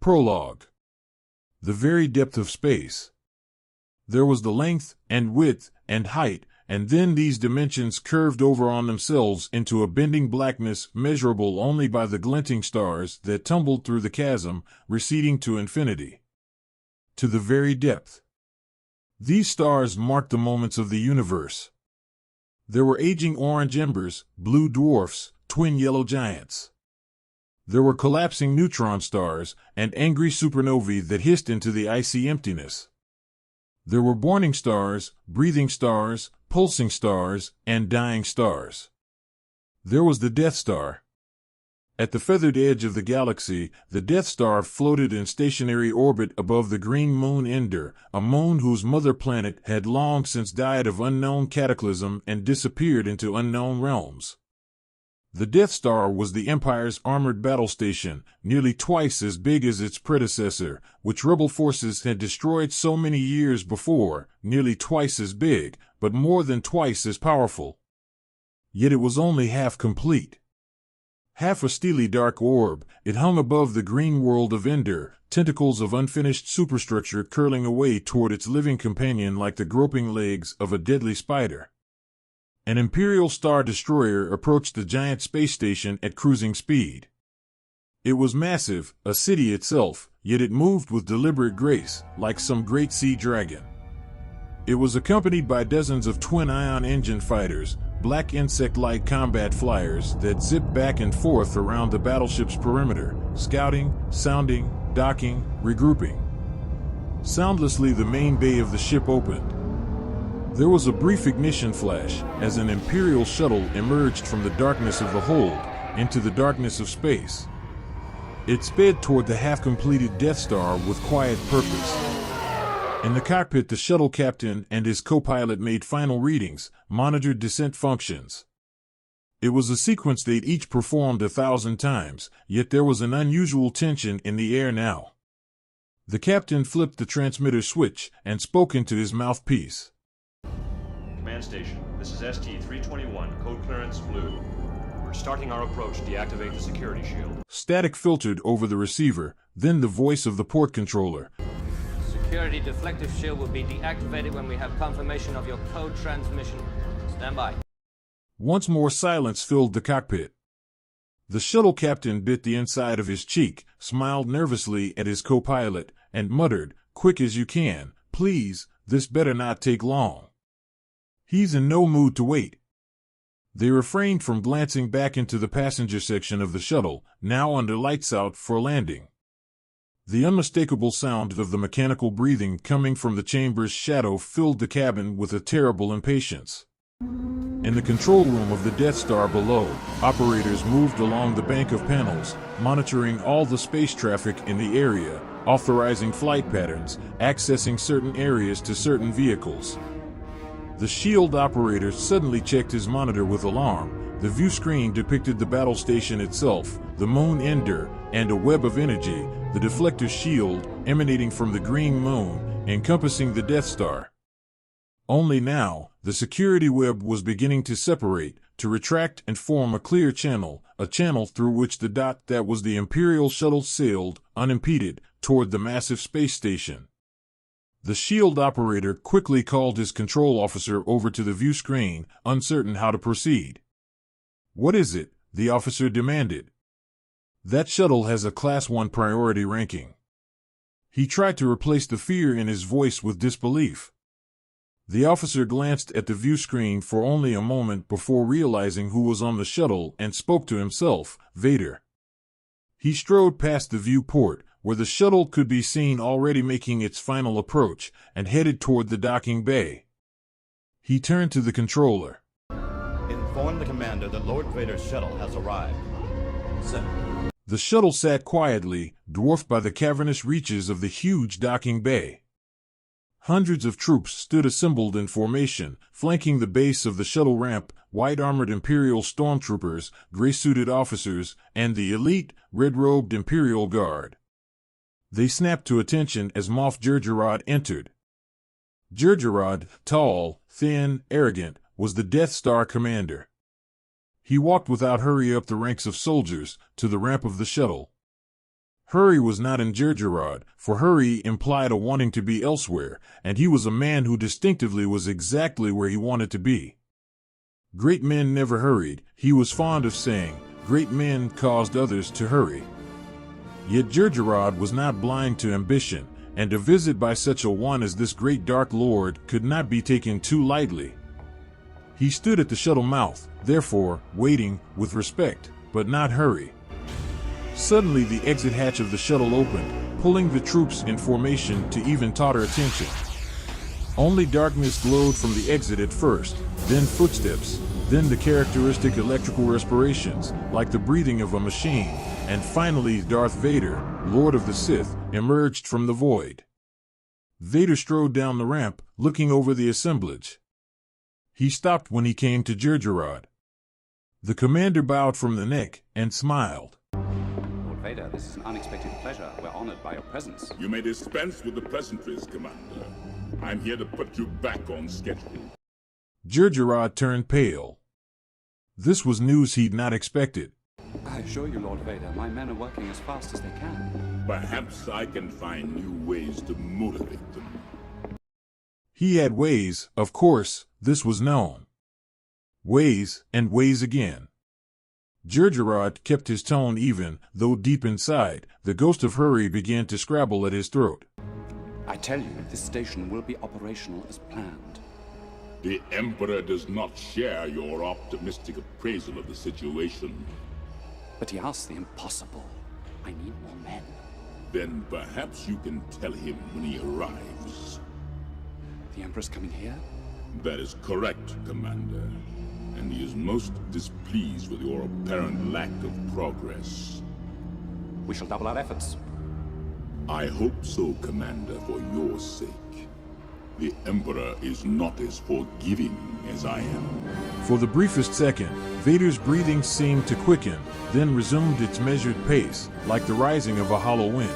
Prologue. The very depth of space. There was the length, and width, and height, and then these dimensions curved over on themselves into a bending blackness measurable only by the glinting stars that tumbled through the chasm, receding to infinity. To the very depth. These stars marked the moments of the universe. There were aging orange embers, blue dwarfs, twin yellow giants. There were collapsing neutron stars, and angry supernovae that hissed into the icy emptiness. There were burning stars, breathing stars, pulsing stars, and dying stars. There was the Death Star. At the feathered edge of the galaxy, the Death Star floated in stationary orbit above the green moon Ender, a moon whose mother planet had long since died of unknown cataclysm and disappeared into unknown realms. The Death Star was the Empire's armored battle station, nearly twice as big as its predecessor, which rebel forces had destroyed so many years before, nearly twice as big, but more than twice as powerful. Yet it was only half complete. Half a steely dark orb, it hung above the green world of Ender, tentacles of unfinished superstructure curling away toward its living companion like the groping legs of a deadly spider. An Imperial Star Destroyer approached the giant space station at cruising speed. It was massive, a city itself, yet it moved with deliberate grace, like some great sea dragon. It was accompanied by dozens of twin-ion engine fighters, black insect-like combat flyers that zipped back and forth around the battleship's perimeter, scouting, sounding, docking, regrouping. Soundlessly, the main bay of the ship opened. There was a brief ignition flash as an Imperial shuttle emerged from the darkness of the hold into the darkness of space. It sped toward the half-completed Death Star with quiet purpose. In the cockpit, the shuttle captain and his co-pilot made final readings, monitored descent functions. It was a sequence they'd each performed 1,000 times, yet there was an unusual tension in the air now. The captain flipped the transmitter switch and spoke into his mouthpiece. Command station, this is ST-321, code clearance blue. We're starting our approach. Deactivate the security shield. Static filtered over the receiver, then the voice of the port controller. Security deflective shield will be deactivated when we have confirmation of your code transmission. Stand by. Once more silence filled the cockpit. The shuttle captain bit the inside of his cheek, smiled nervously at his co-pilot, and muttered, "Quick as you can, please, this better not take long." He's in no mood to wait. They refrained from glancing back into the passenger section of the shuttle, now under lights out for landing. The unmistakable sound of the mechanical breathing coming from the chamber's shadow filled the cabin with a terrible impatience. In the control room of the Death Star below, operators moved along the bank of panels, monitoring all the space traffic in the area, authorizing flight patterns, accessing certain areas to certain vehicles. The shield operator suddenly checked his monitor with alarm. The view screen depicted the battle station itself, the moon Ender, and a web of energy, the deflector shield, emanating from the green moon, encompassing the Death Star. Only now, the security web was beginning to separate, to retract and form a clear channel, a channel through which the dot that was the Imperial shuttle sailed, unimpeded, toward the massive space station. The shield operator quickly called his control officer over to the view screen, uncertain how to proceed. "What is it?" the officer demanded. "That shuttle has a Class 1 priority ranking." He tried to replace the fear in his voice with disbelief. The officer glanced at the view screen for only a moment before realizing who was on the shuttle and spoke to himself, Vader. He strode past the viewport, where the shuttle could be seen already making its final approach, and headed toward the docking bay. He turned to the controller. "Inform the commander that Lord Vader's shuttle has arrived." Sir. The shuttle sat quietly, dwarfed by the cavernous reaches of the huge docking bay. Hundreds of troops stood assembled in formation, flanking the base of the shuttle ramp, white-armored Imperial stormtroopers, gray-suited officers, and the elite, red-robed Imperial Guard. They snapped to attention as Moff Jerjerrod entered. Jerjerrod, tall, thin, arrogant, was the Death Star commander. He walked without hurry up the ranks of soldiers, to the ramp of the shuttle. Hurry was not in Jerjerrod, for hurry implied a wanting to be elsewhere, and he was a man who distinctively was exactly where he wanted to be. Great men never hurried, he was fond of saying. Great men caused others to hurry. Yet Jerjerrod was not blind to ambition, and a visit by such a one as this great Dark Lord could not be taken too lightly. He stood at the shuttle mouth, therefore, waiting, with respect, but not hurry. Suddenly the exit hatch of the shuttle opened, pulling the troops in formation to even tauter attention. Only darkness glowed from the exit at first, then footsteps, then the characteristic electrical respirations, like the breathing of a machine, and finally Darth Vader, Lord of the Sith, emerged from the void. Vader strode down the ramp, looking over the assemblage. He stopped when he came to Jerjerrod. The commander bowed from the neck and smiled. Lord Vader, this is an unexpected pleasure. We're honored by your presence. You may dispense with the pleasantries, Commander. I'm here to put you back on schedule. Jerjerrod turned pale. This was news he'd not expected. I assure you, Lord Vader, my men are working as fast as they can. Perhaps I can find new ways to motivate them. He had ways, of course, this was known. Ways, and ways again. Jerjerrod kept his tone even, though deep inside, the ghost of hurry began to scrabble at his throat. I tell you, this station will be operational as planned. The Emperor does not share your optimistic appraisal of the situation. But he asks the impossible. I need more men. Then perhaps you can tell him when he arrives. The Emperor's coming here? That is correct, Commander. And he is most displeased with your apparent lack of progress. We shall double our efforts. I hope so, Commander, for your sake. The Emperor is not as forgiving as I am. For the briefest second, Vader's breathing seemed to quicken, then resumed its measured pace, like the rising of a hollow wind.